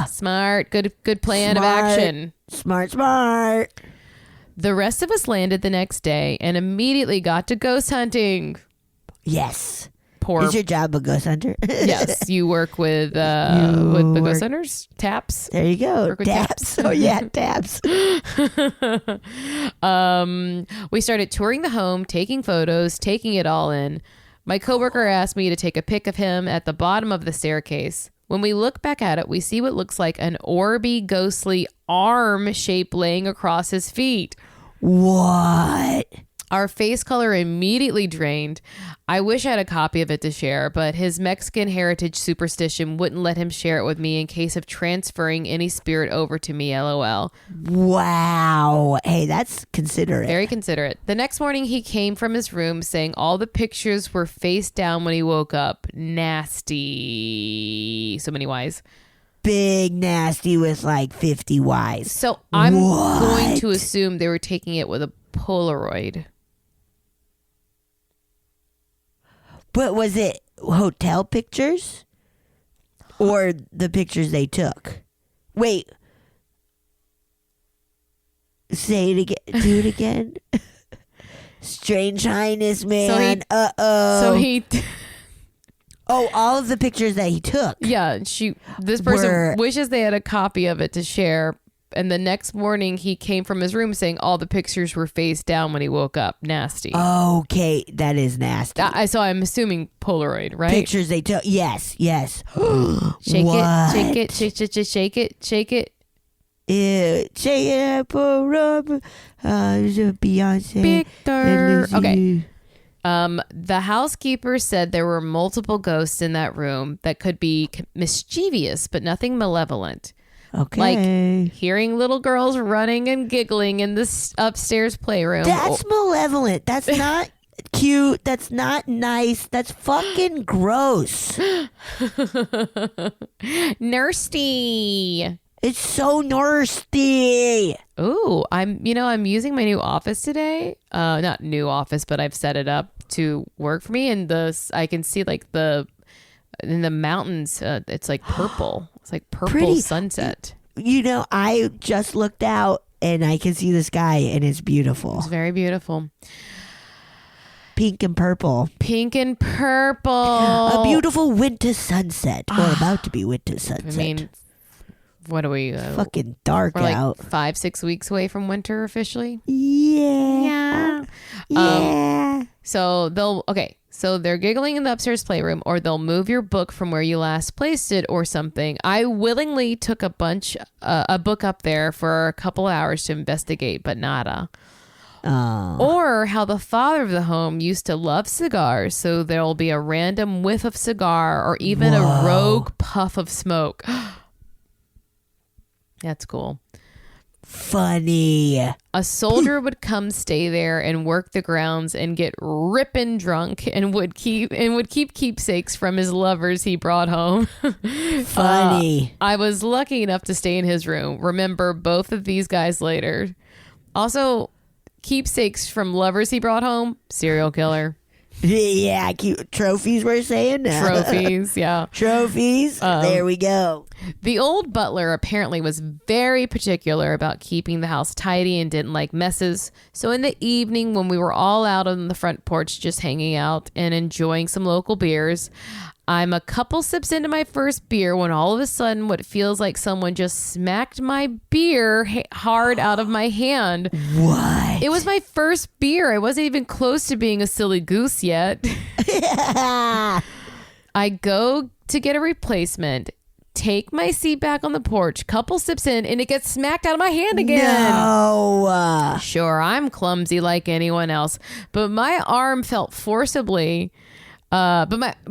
Smart. Good plan of action. Smart. The rest of us landed the next day and immediately got to ghost hunting. Yes. Is your job a ghost hunter? Yes, you work with the ghost hunters. Taps. There you go. Taps. Oh yeah, taps. We started touring the home, taking photos, taking it all in. My coworker asked me to take a pic of him at the bottom of the staircase. When we look back at it, we see what looks like an orby, ghostly arm shape laying across his feet. What? Our face color immediately drained. I wish I had a copy of it to share, but his Mexican heritage superstition wouldn't let him share it with me in case of transferring any spirit over to me, LOL. Wow. Hey, that's considerate. Very considerate. The next morning, he came from his room saying all the pictures were face down when he woke up. Nasty. So many Y's. Big nasty with like 50 Y's. So I'm going to assume they were taking it with a Polaroid. But was it hotel pictures or the pictures they took? Wait. Say it again. Do it again. Strange Highness, man. So he Oh, all of the pictures that he took. Yeah, this person Were- wishes they had a copy of it to share. And the next morning, he came from his room saying all the pictures were face down when he woke up. Nasty. Okay, that is nasty. So I'm assuming Polaroid, right? Pictures they took. Yes. Shake What? shake it. Ew, shake it up, Beyonce. Victor. and Lizzie. Okay. The housekeeper said there were multiple ghosts in that room that could be mischievous, but nothing malevolent. Okay. Like hearing little girls running and giggling in this upstairs playroom. That's malevolent. That's not cute. That's not nice. That's fucking gross. Nasty. It's so nasty. Ooh, I'm using my new office today. Not new office, but I've set it up to work for me, and I can see like in the mountains. It's like purple. It's like purple Pretty. sunset. I just looked out and I can see the sky and it's beautiful. It's very beautiful. Pink and purple. Pink and purple. A beautiful winter sunset. Or about to be winter sunset. I mean, what are we? Fucking dark We're like out. 5-6 weeks away from winter officially. Yeah. Yeah. So they're giggling in the upstairs playroom, or they'll move your book from where you last placed it or something. I willingly took a book up there for a couple hours to investigate, but nada. Or how the father of the home used to love cigars, so there'll be a random whiff of cigar or even a rogue puff of smoke. That's cool. Funny. A soldier would come stay there and work the grounds and get ripping drunk and would keep keepsakes from his lovers he brought home. Funny. I was lucky enough to stay in his room. Remember both of these guys later. Also, keepsakes from lovers he brought home. Serial killer. Yeah, cute trophies we're saying. Trophies, yeah. Trophies. There we go. The old butler apparently was very particular about keeping the house tidy and didn't like messes. So in the evening, when we were all out on the front porch just hanging out and enjoying some local beers, I'm a couple sips into my first beer when all of a sudden what feels like someone just smacked my beer hard out of my hand. What? It was my first beer. I wasn't even close to being a silly goose yet. I go to get a replacement, take my seat back on the porch, couple sips in, and it gets smacked out of my hand again. No. Sure, I'm clumsy like anyone else, but my arm felt forcibly smacked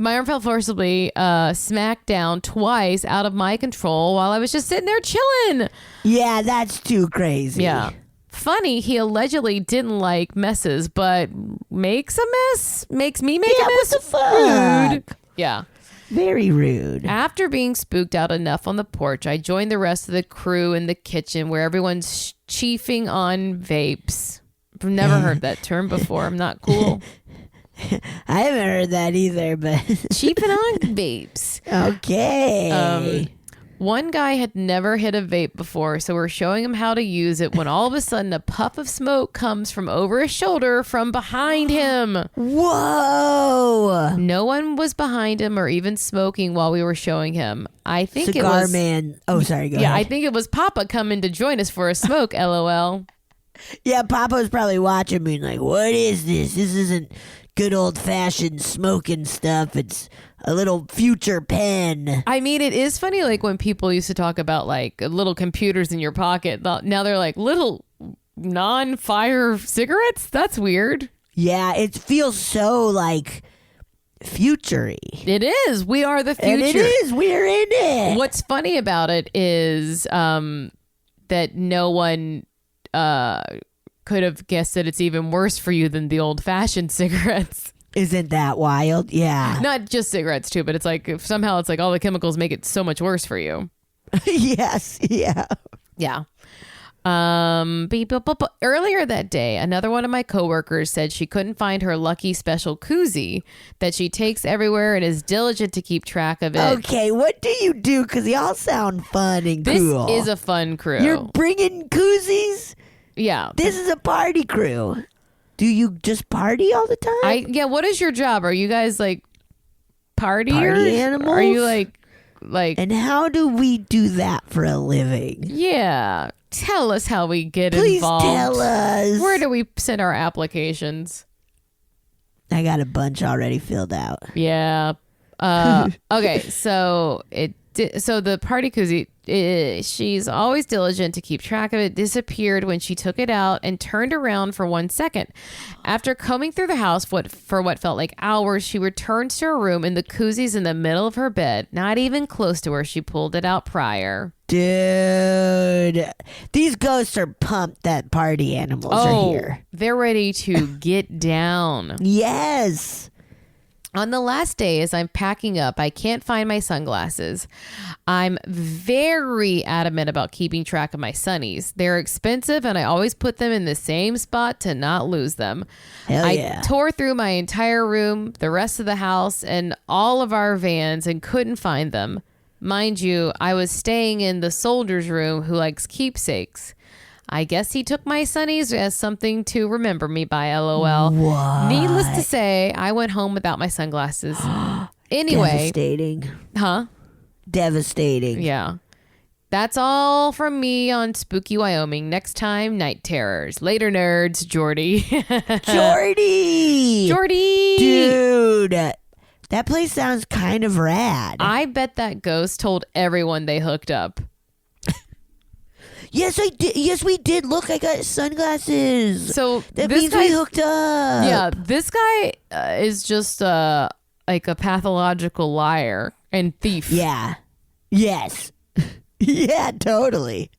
down twice out of my control while I was just sitting there chilling. Yeah, that's too crazy. Yeah. Funny, he allegedly didn't like messes, but makes me make a mess. What the fuck? Rude. Yeah. Very rude. After being spooked out enough on the porch, I joined the rest of the crew in the kitchen where everyone's chiefing on vapes. I've never heard that term before. I'm not cool. I haven't heard that either, but Chiefing on vapes. okay. One guy had never hit a vape before, so we're showing him how to use it when all of a sudden a puff of smoke comes from over his shoulder from behind him. Whoa. No one was behind him or even smoking while we were showing him. I think it Cigar was man. Oh, sorry. Go I ahead. think it was Papa coming to join us for a smoke. LOL. Yeah, Papa was probably watching me like, what is this? This isn't good old fashioned smoking stuff. It's a little future pen. I mean, it is funny, like when people used to talk about like little computers in your pocket. Now they're like little non-fire cigarettes. That's weird. Yeah, it feels so like future-y. It is. We are the future. And it is. We're in it. What's funny about it is that no one could have guessed that it's even worse for you than the old-fashioned cigarettes. Isn't that wild? Yeah. Not just cigarettes too, but it's like somehow it's like all the chemicals make it so much worse for you. Yes. Yeah. Yeah. Earlier that day, another one of my coworkers said she couldn't find her lucky special koozie that she takes everywhere and is diligent to keep track of it. Okay, what do you do? Because y'all sound fun and This cool. is a fun crew. You're bringing koozies? Yeah. This is a party crew. Do you just party all the time? What is your job? Are you guys like partiers? animals? Are you like? And how do we do that for a living? Yeah. Tell us how we get Please involved. tell us. Where do we send our applications? I got a bunch already filled out. Yeah. Okay. So the party koozie, she's always diligent to keep track of it, disappeared when she took it out and turned around for 1 second. After combing through the house for what felt like hours, she returns to her room and the koozie's in the middle of her bed, not even close to where she pulled it out prior. Dude, these ghosts are pumped that party animals are here. They're ready to get down. Yes. On the last day, as I'm packing up, I can't find my sunglasses. I'm very adamant about keeping track of my sunnies. They're expensive, and I always put them in the same spot to not lose them. Hell I yeah. tore through my entire room, the rest of the house, and all of our vans and couldn't find them. Mind you, I was staying in the soldier's room who likes keepsakes. I guess he took my sunnies as something to remember me by, LOL. What? Needless to say, I went home without my sunglasses. Anyway. Devastating. Huh? Devastating. Yeah. That's all from me on Spooky Wyoming. Next time, night terrors. Later, nerds. Jordy. Jordy! Jordy! Dude, that place sounds kind of rad. I bet that ghost told everyone they hooked up. Yes, I did. Yes, we did. Look, I got sunglasses. So that this means guy, we hooked up. yeah, this guy is just like a pathological liar and thief. Yeah. Yes. Yeah, totally.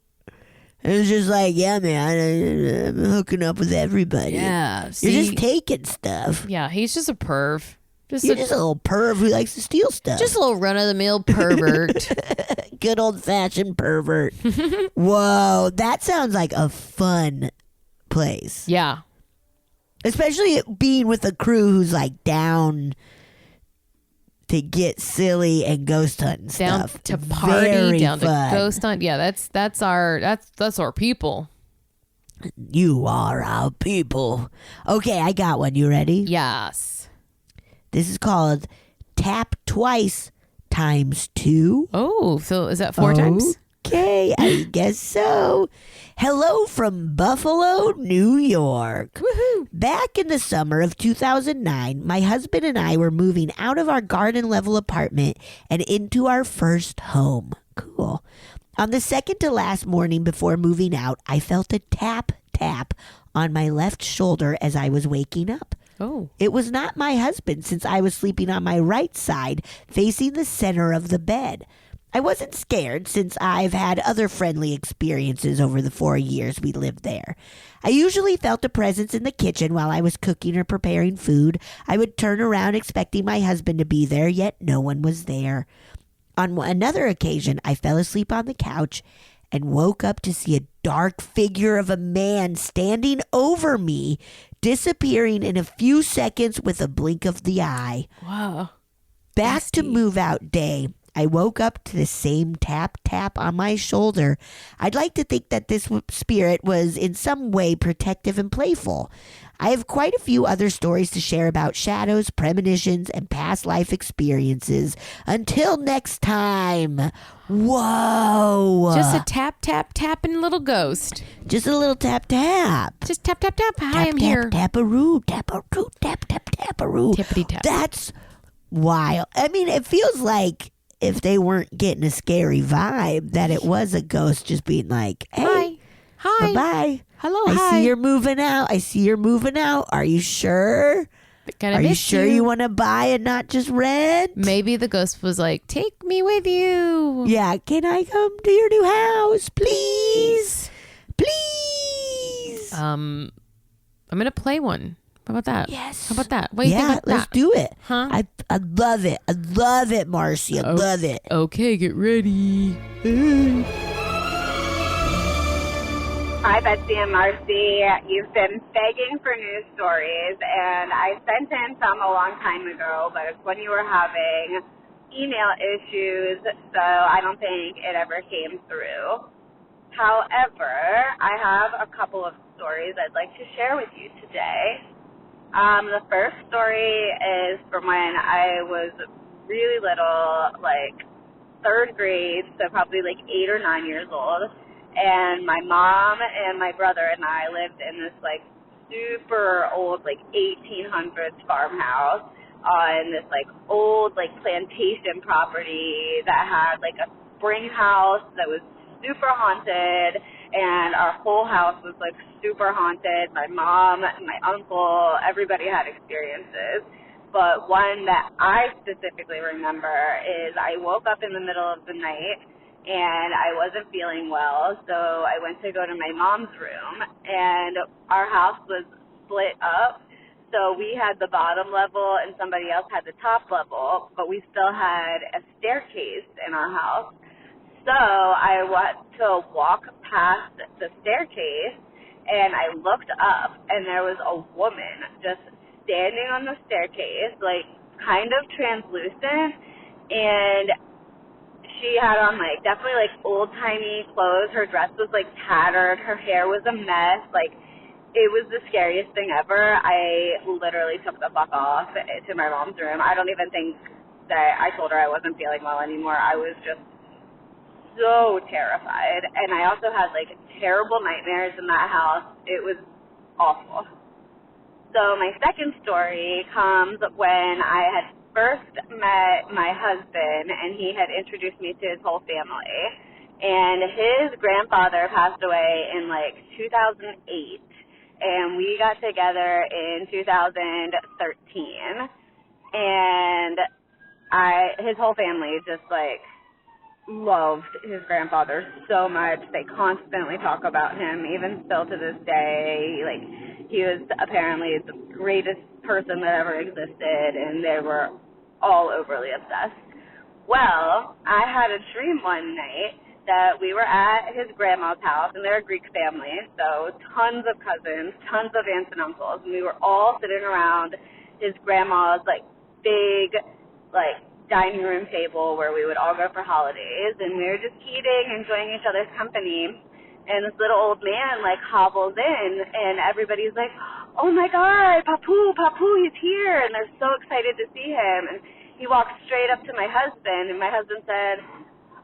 It was just like, yeah, man, I'm hooking up with everybody. Yeah, You're see? just taking stuff. Yeah, he's just a perv. You're just a little perv who likes to steal stuff. Just a little run-of-the-mill pervert. Good old-fashioned pervert. Whoa, that sounds like a fun place. Yeah. Especially it being with a crew who's like down to get silly and ghost hunt and Down stuff. to party, Very down fun. to ghost hunt. Yeah, that's our people. You are our people. Okay, I got one. You ready? Yes. This is called Tap Twice times 2. Oh, so is that 4 times? Okay, I guess so. Hello from Buffalo, New York. Woohoo! Back in the summer of 2009, my husband and I were moving out of our garden level apartment and into our first home. Cool. On the second to last morning before moving out, I felt a tap on my left shoulder as I was waking up. Oh. It was not my husband since I was sleeping on my right side, facing the center of the bed. I wasn't scared since I've had other friendly experiences over the 4 years we lived there. I usually felt a presence in the kitchen while I was cooking or preparing food. I would turn around expecting my husband to be there, yet no one was there. On another occasion, I fell asleep on the couch and woke up to see a dark figure of a man standing over me, disappearing in a few seconds with a blink of the eye. Wow. Back to move out day, I woke up to the same tap on my shoulder. I'd like to think that this spirit was in some way protective and playful. I have quite a few other stories to share about shadows, premonitions, and past life experiences. Until next time. Whoa. Just a tapping little ghost. Just a little tap. Just tap. Hi, I'm here. Tap-a-roo, tap-a-roo, tap-a-roo. Tippity tap. That's wild. I mean, it feels like if they weren't getting a scary vibe, that it was a ghost just being like, hey, Hi. bye-bye. Hello, I hi. see you're moving out. Are you sure? Gonna Are you miss sure you want to buy and not just rent? Maybe the ghost was like, take me with you. Yeah, can I come to your new house, please? Please. I'm gonna play one. How about that? Yes. How about that? What do you think about let's that? do it. Huh? I love it. I love it, Marcy. I love it. Okay, get ready. Hi, Betsy and Marcy. You've been begging for news stories, and I sent in some a long time ago, but it's when you were having email issues, so I don't think it ever came through. However, I have a couple of stories I'd like to share with you today. The first story is from when I was really little, like third grade, so probably like 8 or 9 years old. And my mom and my brother and I lived in this like super old, like 1800s farmhouse on this like old like plantation property that had like a spring house that was super haunted, and our whole house was like super haunted. My mom, my uncle, everybody had experiences. But one that I specifically remember is I woke up in the middle of the night and I wasn't feeling well, so I went to go to my mom's room, and our house was split up. So we had the bottom level and somebody else had the top level, but we still had a staircase in our house. So I went to walk past the staircase, and I looked up, and there was a woman just standing on the staircase, like kind of translucent, and she had on like definitely like old-timey clothes. Her dress was like tattered. Her hair was a mess. Like, it was the scariest thing ever. I literally took the fuck off to my mom's room. I don't even think that I told her I wasn't feeling well anymore. I was just so terrified. And I also had like terrible nightmares in that house. It was awful. So my second story comes when I had first met my husband, and he had introduced me to his whole family. And his grandfather passed away in like 2008, and we got together in 2013. And his whole family just like loved his grandfather so much. They constantly talk about him, even still to this day. Like, he was apparently the greatest person that ever existed, and they were all overly obsessed. Well, I had a dream one night that we were at his grandma's house, and they're a Greek family, so tons of cousins, tons of aunts and uncles, and we were all sitting around his grandma's like big like dining room table where we would all go for holidays, and we were just eating, enjoying each other's company. And this little old man like hobbles in, and everybody's like, "Oh my God, Papu, he's here!" And they're so excited to see him. And he walks straight up to my husband, and my husband said,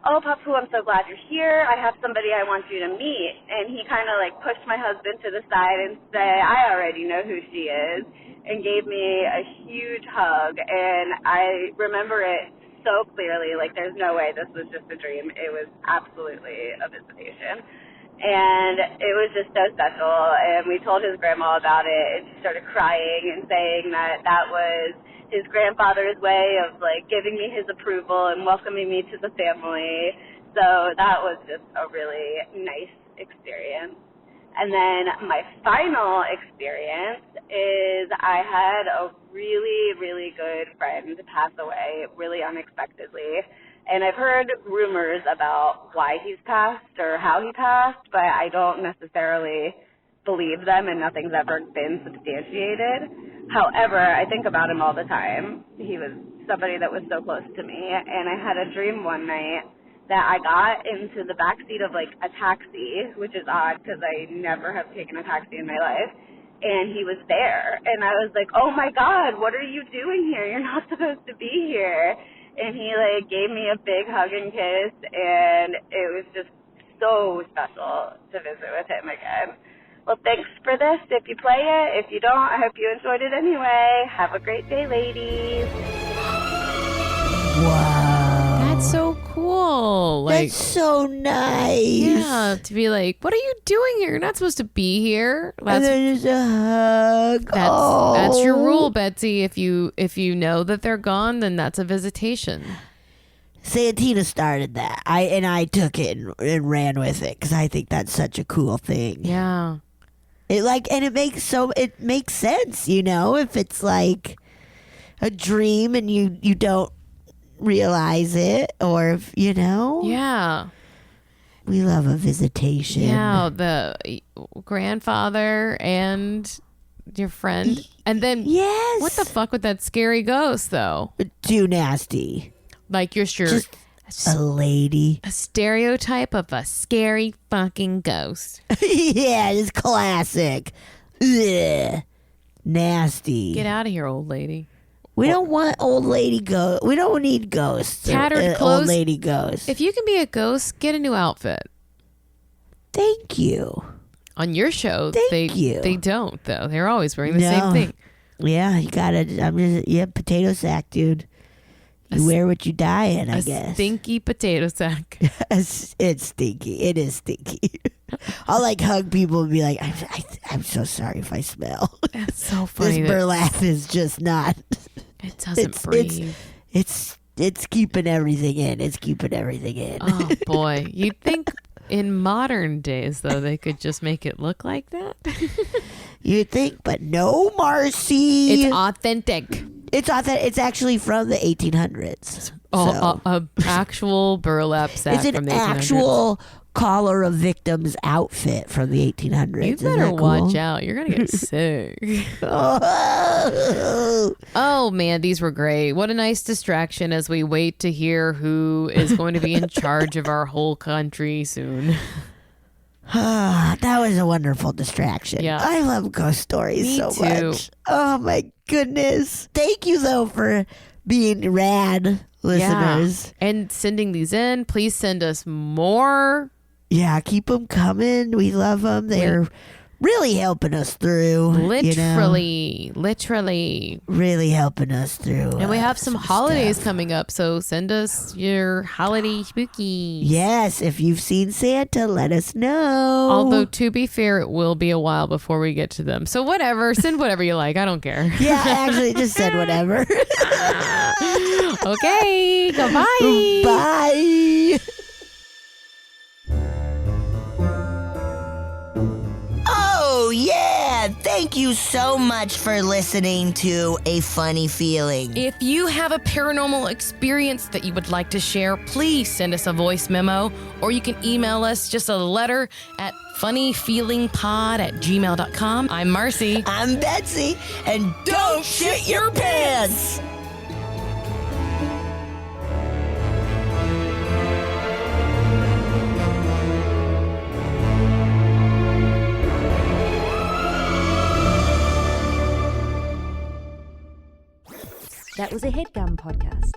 "Oh, Papu, I'm so glad you're here. I have somebody I want you to meet." And he kind of like pushed my husband to the side and said, "I already know who she is," and gave me a huge hug. And I remember it so clearly. Like, there's no way this was just a dream. It was absolutely a visitation. And it was just so special. And we told his grandma about it, and she started crying and saying that that was his grandfather's way of like giving me his approval and welcoming me to the family. So that was just a really nice experience. And then my final experience is I had a really, really good friend pass away really unexpectedly. And I've heard rumors about why he's passed or how he passed, but I don't necessarily believe them, and nothing's ever been substantiated. However, I think about him all the time. He was somebody that was so close to me, and I had a dream one night that I got into the back seat of like a taxi, which is odd because I never have taken a taxi in my life, and he was there. And I was like, "Oh my God, what are you doing here? You're not supposed to be here." And he like gave me a big hug and kiss, and it was just so special to visit with him again. Well, thanks for this. If you play it, if you don't, I hope you enjoyed it anyway. Have a great day, ladies. Wow. That's so cool. Like, That's so nice. yeah, to be like, what are you doing here? You're not supposed to be here. And then just a hug. That's your Oh. rule, Betsy. If you know that they're gone, then that's a visitation. Santina started that. I took it and ran with it because I think that's such a cool thing. Yeah. It makes sense, you know, if it's like a dream and you don't realize it, or if, you know. Yeah. We love a visitation. Yeah, the grandfather and your friend. And then Yes. what the fuck with that scary ghost though? Too nasty. Like you're sure Just a lady. a stereotype of a scary fucking ghost. Yeah, it's classic. Ugh. Nasty. Get out of here, old lady. We don't want old lady ghosts. We don't need ghosts. Tattered clothes. Old lady ghosts. If you can be a ghost, get a new outfit. Thank you. On your show, Thank you. They don't though. They're always wearing the same thing. Yeah, you gotta. Potato sack, dude. You wear what you die in, I guess. Stinky potato sack. It's stinky. It is stinky. I'll like hug people and be like, I'm so sorry if I smell. That's so funny. This burlap is just not. It doesn't breathe. It's keeping everything in. It's keeping everything in. Oh boy, you'd think in modern days though they could just make it look like that. You'd think, but no, Marcy. It's authentic. It's authentic. It's actually from the 1800s. Oh, a actual burlap sack It's from an the 1800s. actual caller of victims outfit from the 1800s. You Isn't better that cool? watch out. You're gonna get sick. Oh. Oh man, these were great. What a nice distraction as we wait to hear who is going to be in charge of our whole country soon. That was a wonderful distraction. Yeah. I love ghost stories Me so too. much. Oh my goodness. Thank you though for being rad, listeners. Yeah. And sending these in. Please send us more. Yeah, keep them coming. We love them. They're really helping us through. Literally. Really helping us through. And we have some holidays stuff. coming up, so send us your holiday spookies. Yes, if you've seen Santa, let us know. Although, to be fair, it will be a while before we get to them. So whatever. Send whatever you like. I don't care. Yeah, actually, just said whatever. Okay. Goodbye. Bye. Oh, yeah. Thank you so much for listening to A Funny Feeling. If you have a paranormal experience that you would like to share, please send us a voice memo, or you can email us just a letter at funnyfeelingpod@gmail.com. I'm Marcy. I'm Betsy, and don't shit your pants. That was a HeadGum podcast.